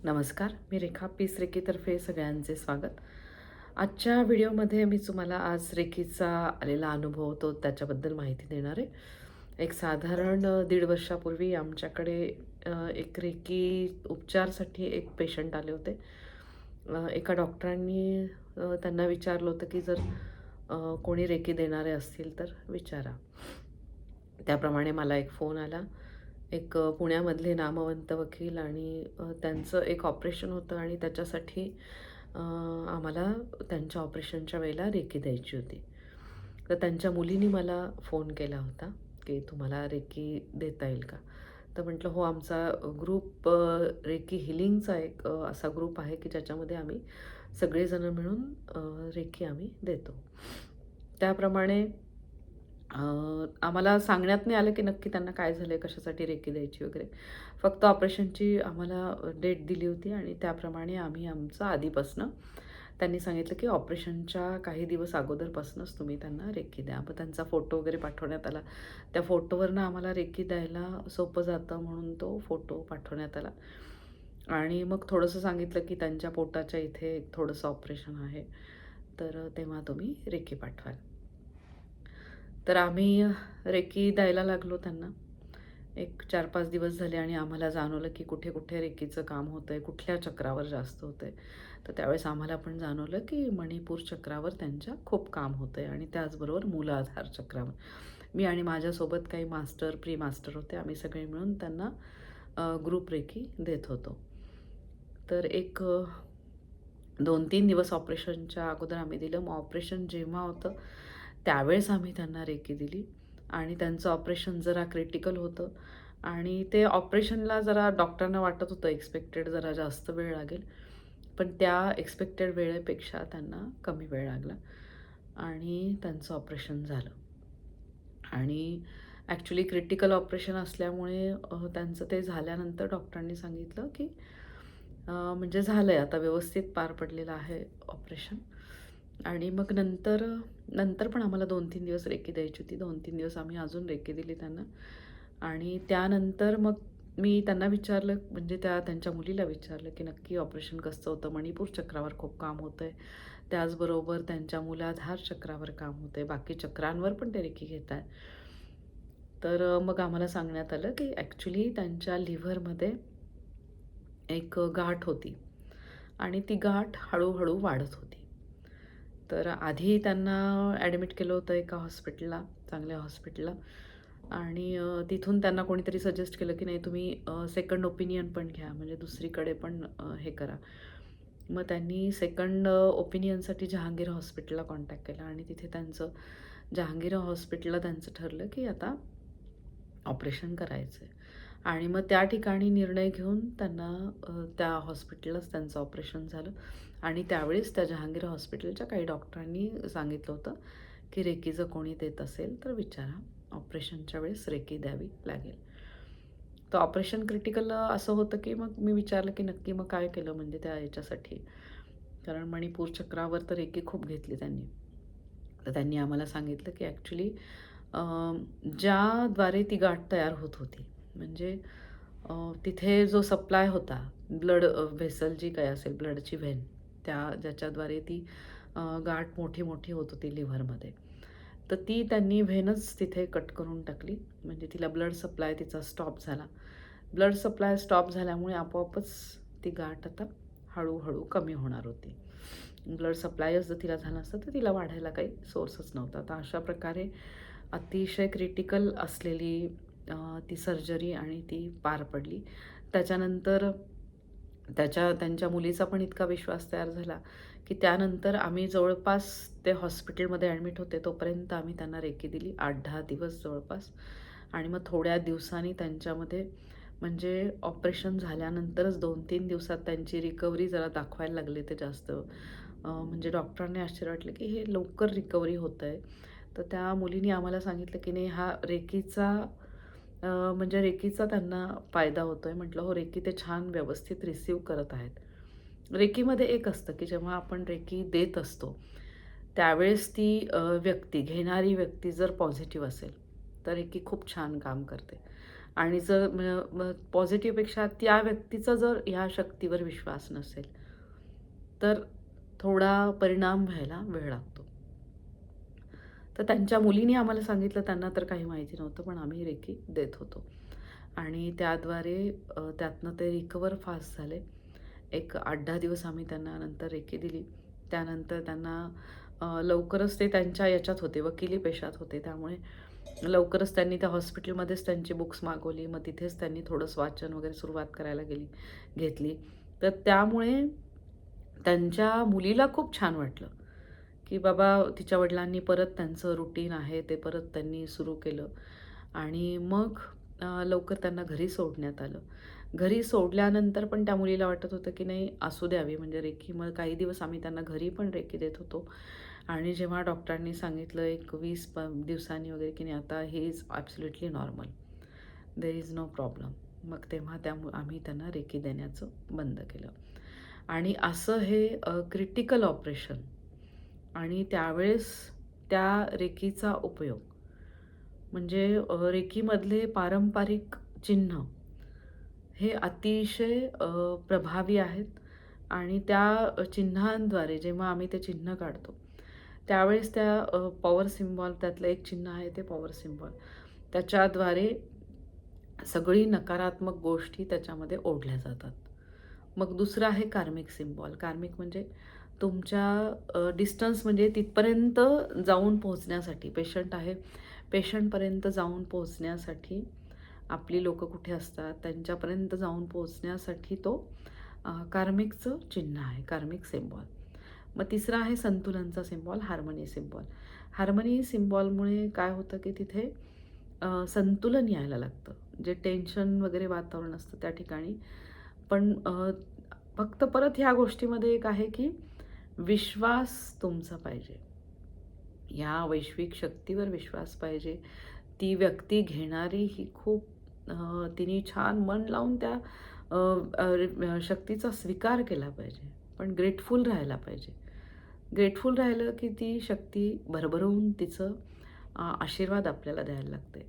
नमस्कार, मी रेखा पीस रेकीतर्फे सगळ्यांचे स्वागत. आजच्या व्हिडिओमध्ये मी तुम्हाला आज रेकीचा आलेला अनुभव तो त्याच्याबद्दल माहिती देणार आहे. एक साधारण 1.5 वर्षापूर्वी आमच्याकडे एक रेकी उपचारसाठी एक पेशंट आले होते. एका डॉक्टरांनी त्यांना विचारलं होतं की जर कोणी रेकी देणारे असतील तर विचारा. त्याप्रमाणे मला एक फोन आला. एक पुण्यामधले नामवंत वकील आणि त्यांचं एक ऑपरेशन होतं आणि त्याच्यासाठी आम्हाला त्यांच्या ऑपरेशनच्या वेळेला रेकी द्यायची होती. तर त्यांच्या मुलीनी मला फोन केला होता, की तुम्हाला रेकी देता येईल का? तर म्हटलं हो, आमचा ग्रुप रेकी हिलिंगचा एक असा ग्रुप आहे, की ज्याच्यामध्ये आम्ही सगळेजण मिळून रेकी आम्ही देतो. त्याप्रमाणे आम्हाला सांगण्यात नाही आलं, की नक्की त्यांना काय झालं आहे, कशासाठी रेकी द्यायची वगैरे. फक्त ऑपरेशनची आम्हाला डेट दिली होती आणि त्याप्रमाणे आम्ही आमचं आधीपासनं त्यांनी सांगितलं, की ऑपरेशनच्या काही दिवस अगोदरपासूनच तुम्ही त्यांना रेकी द्या. मग त्यांचा फोटो वगैरे पाठवण्यात आला. त्या फोटोवरनं आम्हाला रेकी द्यायला सोपं जातं म्हणून तो फोटो पाठवण्यात आला आणि मग थोडंसं सांगितलं, की त्यांच्या पोटाच्या इथे एक थोडंसं ऑपरेशन आहे, तर तेव्हा तुम्ही रेकी पाठवाल. तर आम्ही रेकी द्यायला लागलो त्यांना. एक 4-5 दिवस झाले आणि आम्हाला जाणवलं, की कुठे-कुठे रेकीचं काम होतंय, कुठल्या चक्रावर जास्त होतंय. तर त्यावेळेस आम्हाला पण जाणवलं, की मणिपूर चक्रावर त्यांच्या खूप काम होतंय आणि त्याचबरोबर मूलाधार चक्रावर. मी आणि माझ्यासोबत काही मास्टर, प्री मास्टर होते. आम्ही सगळे मिळून त्यांना ग्रुप रेकी देत होतो. तर एक 2-3 दिवस ऑपरेशनच्या अगोदर आम्ही दिलं. मग ऑपरेशन जेव्हा होतं, त्यावेळेस आम्ही त्यांना रेकी दिली आणि त्यांचं ऑपरेशन जरा क्रिटिकल होतं आणि ते ऑपरेशनला जरा डॉक्टरांना वाटत होतं एक्सपेक्टेड जरा जास्त वेळ लागेल. पण त्या एक्सपेक्टेड वेळेपेक्षा त्यांना कमी वेळ लागला आणि त्यांचं ऑपरेशन झालं. आणि ॲक्च्युली क्रिटिकल ऑपरेशन असल्यामुळे त्यांचं ते झाल्यानंतर डॉक्टरांनी सांगितलं, की म्हणजे झालं आहे आता व्यवस्थित पार पडलेलं आहे ऑपरेशन. आणि मग नंतर नंतर पण आम्हाला 2-3 दिवस रेकी द्यायची होती. 2-3 दिवस आम्ही अजून रेकी दिली त्यांना आणि त्यानंतर मग मी त्यांना विचारलं, म्हणजे त्यांच्या मुलीला विचारलं, की नक्की ऑपरेशन कसं होतं? मणिपूर चक्रावर खूप काम होतंय. त्याचबरोबर त्यांच्या मूलाधार चक्रावर काम होतंय. बाकी चक्रांवर पण ते रेकी घेतायत. तर मग आम्हाला सांगण्यात आलं, की ॲक्च्युली त्यांच्या लिव्हरमध्ये एक गाठ होती आणि ती गाठ हळू वाढत होती. तर आधी त्यांना ॲडमिट केलं होतं एका हॉस्पिटलला, चांगल्या हॉस्पिटलला आणि तिथून त्यांना कोणीतरी सजेस्ट केलं, की नाही तुम्ही सेकंड ओपिनियन पण घ्या, म्हणजे दुसरीकडे पण हे करा. मग त्यांनी सेकंड ओपिनियनसाठी जहांगीर हॉस्पिटलला कॉन्टॅक्ट केला आणि तिथे त्यांचं जहांगीर हॉस्पिटलला त्यांचं ठरलं, की आता ऑपरेशन करायचं आहे. आणि मग त्या ठिकाणी निर्णय घेऊन त्यांना त्या हॉस्पिटललाच त्यांचं ऑपरेशन झालं आणि त्यावेळेस त्या जहांगीर हॉस्पिटलच्या काही डॉक्टरांनी सांगितलं होतं, की रेकी जर कोणी देत असेल तर विचारा. ऑपरेशनच्या वेळेस रेकी द्यावी लागेल. तर ऑपरेशन क्रिटिकल असं होतं, की मग मी विचारलं, की नक्की मग काय केलं म्हणजे त्या याच्यासाठी? कारण मणिपूर चक्रावर तर रेकी खूप घेतली त्यांनी. तर त्यांनी आम्हाला सांगितलं, की ॲक्च्युली ज्याद्वारे ती गाठ तयार होत होती, म्हणजे तिथे जो सप्लाय होता, ब्लड व्हेसल जी काही असेल, ब्लडची व्हेन, ज्याच्याद्वारे ती गाठ मोठी होत होती लिव्हरमध्ये. तर ती त्यांनी व्हेनच तिथे कट करून टाकली. म्हणजे तिला ब्लड सप्लाय तिचा स्टॉप झाला. ब्लड सप्लाय स्टॉप झाल्यामुळे आपोआपच ती गाठ आता हळू कमी होणार होती. ब्लड सप्लायच जर तिला झालं असतं तर तिला वाढायला काही सोर्सच नव्हता. तर अशा प्रकारे अतिशय क्रिटिकल असलेली ती सर्जरी आणि ती पार पडली. त्याच्यानंतर त्यांच्या मुलीचा पण इतका विश्वास तयार झाला, की त्यानंतर आम्ही जवळपास ते हॉस्पिटलमध्ये ॲडमिट होते तोपर्यंत आम्ही त्यांना रेकी दिली 8-10 दिवस जवळपास. आणि मग थोड्या दिवसांनी त्यांच्यामध्ये म्हणजे ऑपरेशन झाल्यानंतरच 2-3 दिवसात त्यांची रिकव्हरी जरा दाखवायला लागले ते जास्त. म्हणजे डॉक्टरांनी आश्चर्य वाटलं, की हे लवकर रिकव्हरी होतंय. तर त्या मुलीने आम्हाला सांगितलं, की नाही हा रेकीचा म्हणजे रेकीचा त्यांना फायदा होतोय. म्हटलं हो, रेकी ते छान व्यवस्थित रिसीव्ह करत आहेत. रेकीमध्ये एक असतं, की जेव्हा आपण रेकी देत असतो, त्यावेळेस ती व्यक्ती, घेणारी व्यक्ती जर पॉझिटिव्ह असेल, तर रेकी खूप छान काम करते. आणि जर पॉझिटिव्हपेक्षा त्या व्यक्तीचा जर ह्या शक्तीवर विश्वास नसेल, तर थोडा परिणाम व्हायला वेळ लागतो. तर त्यांच्या मुलीने आम्हाला सांगितलं, त्यांना तर काही माहिती नव्हतं, पण आम्ही रेकी देत होतो. आणि त्याद्वारे त्यातनं ते रिकवर फास्ट झाले. एक 8-10 दिवस आम्ही त्यांना नंतर रेकी दिली. त्यानंतर त्यांना लवकरच ते त्यांच्या याच्यात होते, वकिली पेशात होते. त्यामुळे लवकरच त्यांनी त्या हॉस्पिटलमध्येच त्यांची बुक्स मागवली. मग तिथेच त्यांनी थोडंसं वाचन वगैरे सुरुवात करायला घेतली. तर त्यामुळे त्यांच्या मुलीला खूप छान वाटलं, की बाबा तिच्या वडिलांनी परत त्यांचं रुटीन आहे ते परत त्यांनी सुरू केलं. आणि मग लवकर त्यांना घरी सोडण्यात आलं. घरी सोडल्यानंतर पण त्या मुलीला वाटत होतं, की नाही असू द्यावी म्हणजे रेकी. मग काही दिवस आम्ही त्यांना घरी पण रेकी देत होतो. आणि जेव्हा डॉक्टरांनी सांगितलं एक 20 दिवसांनी वगैरे, की नाही आता ही is absolutely normal, there is no problem. मग तेव्हा आम्ही त्यांना रेकी देण्याचं बंद केलं. आणि असं हे क्रिटिकल ऑपरेशन आणि त्यावेळेस त्या रेकीचा उपयोग म्हणजे रेकीमधले पारंपरिक चिन्ह हे अतिशय प्रभावी आहेत. आणि त्या चिन्हांद्वारे जेव्हा आम्ही ते चिन्ह काढतो, त्यावेळेस त्या पॉवर सिम्बॉल त्यातलं एक चिन्ह आहे ते पॉवर सिम्बॉल. त्याच्याद्वारे सगळी नकारात्मक गोष्टी त्याच्यामध्ये ओढल्या जातात. मग दुसरं आहे कार्मिक सिम्बॉल. कार्मिक म्हणजे तुमच्या डिस्टन्स म्हणजे तिथपर्यंत जाऊन पोहोचण्यासाठी पेशंट आहे, पेशंटपर्यंत जाऊन पोहोचण्यासाठी आपली लोकं कुठे असतात त्यांच्यापर्यंत जाऊन पोहोचण्यासाठी तो कार्मिकचं चिन्ह आहे, कार्मिक सिम्बॉल. मग तिसरा आहे संतुलनचा सिम्बॉल, हार्मनी सिम्बॉल. हार्मनी सिम्बॉलमुळे काय होतं, की तिथे संतुलन यायला लागतं. जे टेन्शन वगैरे वातावरण असतं त्या ठिकाणी. पण फक्त परत ह्या गोष्टीमध्ये एक आहे, की विश्वास तुमचा पाहिजे. ह्या वैश्विक शक्तीवर विश्वास पाहिजे. ती व्यक्ती घेणारी ही खूप तिने छान मन लावून त्या शक्तीचा स्वीकार केला पाहिजे. पण ग्रेटफुल राहायला पाहिजे. ग्रेटफुल राहिलं, की ती शक्ती भरभरून तिचं आशीर्वाद आपल्याला द्यायला लागते.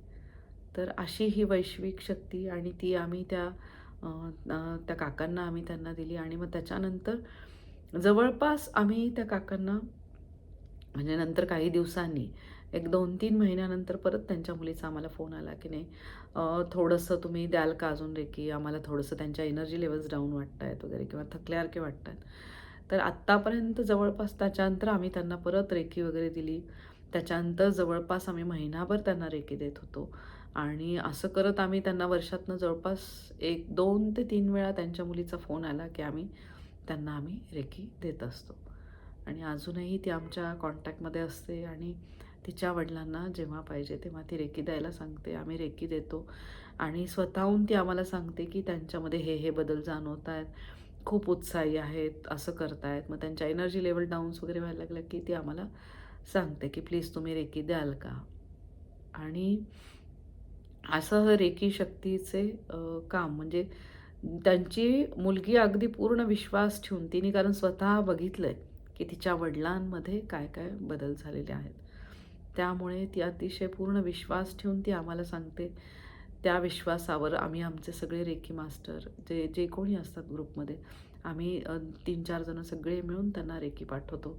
तर अशी ही वैश्विक शक्ती आणि ती आम्ही त्या काकांना आम्ही त्यांना दिली. आणि मग त्याच्यानंतर जवळपास आम्ही त्या काकांना म्हणजे नंतर काही दिवसांनी एक 2-3 महिन्यानंतर परत त्यांच्या मुलीचा आम्हाला फोन आला, की नाही थोडंसं तुम्ही द्याल का अजून रेकी? आम्हाला थोडंसं त्यांच्या एनर्जी लेवल्स डाऊन वाटतायत वगैरे किंवा थकल्यासारखे वाटतात. तर आत्तापर्यंत जवळपास त्याच्यानंतर आम्ही त्यांना परत रेकी वगैरे दिली. त्याच्यानंतर जवळपास आम्ही महिनाभर त्यांना रेकी देत होतो. आणि असं करत आम्ही त्यांना वर्षातनं जवळपास 2 ते 3 वेळा त्यांच्या मुलीचा फोन आला, की त्यांना आम्ही रेकी देत असतो. आणि अजूनही ती आमच्या कॉन्टॅक्टमध्ये असते. आणि तिच्या वडिलांना जेव्हा पाहिजे तेव्हा ती रेकी द्यायला सांगते. आम्ही रेकी देतो. आणि स्वतःहून ती आम्हाला सांगते, की त्यांच्यामध्ये हे बदल जाणवत आहेत, खूप उत्साही आहेत, असं करतायत. मग त्यांच्या एनर्जी लेवल डाऊन्स वगैरे व्हायला लागल्या, की ती आम्हाला सांगते, की प्लीज तुम्ही रेकी द्याल का? आणि असं रेकी शक्तीचे काम म्हणजे त्यांची मुलगी अगदी पूर्ण विश्वास ठेवून तिने, कारण स्वतः बघितलंय, की तिच्या वडिलांमध्ये काय-काय बदल झालेले आहेत. त्यामुळे ती अतिशय पूर्ण विश्वास ठेवून ती आम्हाला सांगते. त्या विश्वासावर आम्ही आमचे सगळे रेकी मास्टर जे जे कोणी असतात ग्रुपमध्ये, आम्ही 3-4 जण सगळे मिळून त्यांना रेकी पाठवतो.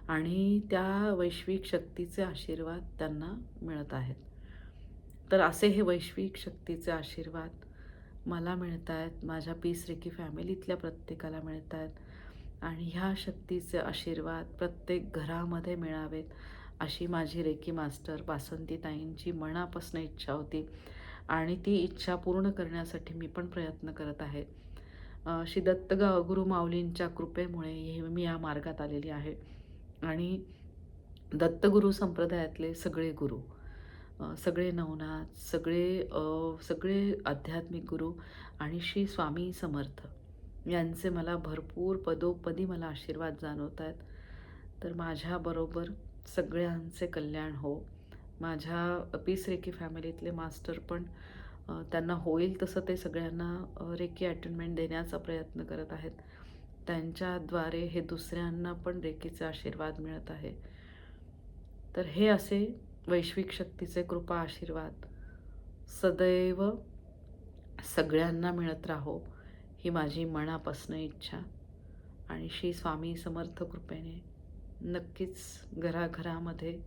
आणि त्या वैश्विक शक्तीचे आशीर्वाद त्यांना मिळत आहेत. तर असे हे वैश्विक शक्तीचे आशीर्वाद मला मिळत आहेत, माझ्या पीस रेकी फॅमिलीतल्या प्रत्येकाला मिळत आहेत. आणि ह्या शक्तीचे आशीर्वाद प्रत्येक घरामध्ये मिळावेत, अशी माझी रेकी मास्टर वासंतीताईंची मनापासून इच्छा होती. आणि ती इच्छा पूर्ण करण्यासाठी मी पण प्रयत्न करत आहे. श्री गुरु माऊलींच्या कृपेमुळे मी या मार्गात आलेली आहे. आणि दत्तगुरू संप्रदायातले सगळे गुरु, सगळे नवनाथ, सगळे आध्यात्मिक गुरु आणि श्री स्वामी समर्थ यांचे मला भरपूर पदोपदी मला आशीर्वाद जाणवत आहेत. तर माझ्याबरोबर सगळ्यांचे कल्याण हो. माझ्या पीस रेकी फॅमिलीतले मास्टर पण त्यांना होईल तसं ते सगळ्यांना रेकी अटेनमेंट देण्याचा प्रयत्न करत आहेत. त्यांच्याद्वारे हे दुसऱ्यांना पण रेकीचे आशीर्वाद मिळत आहे. तर हे असे वैश्विक शक्तीचे कृपा आशीर्वाद सदैव सगळ्यांना मिळत राहो ही माझी मनापासून इच्छा. आणि श्री स्वामी समर्थ कृपेने नक्कीच घराघरामध्ये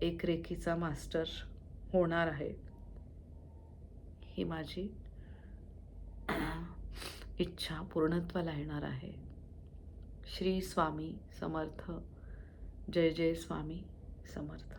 एक रेकीचा मास्टर होणार आहे ही माझी इच्छा पूर्णत्वाला येणार आहे. श्री स्वामी समर्थ. जय जय स्वामी समर्थ.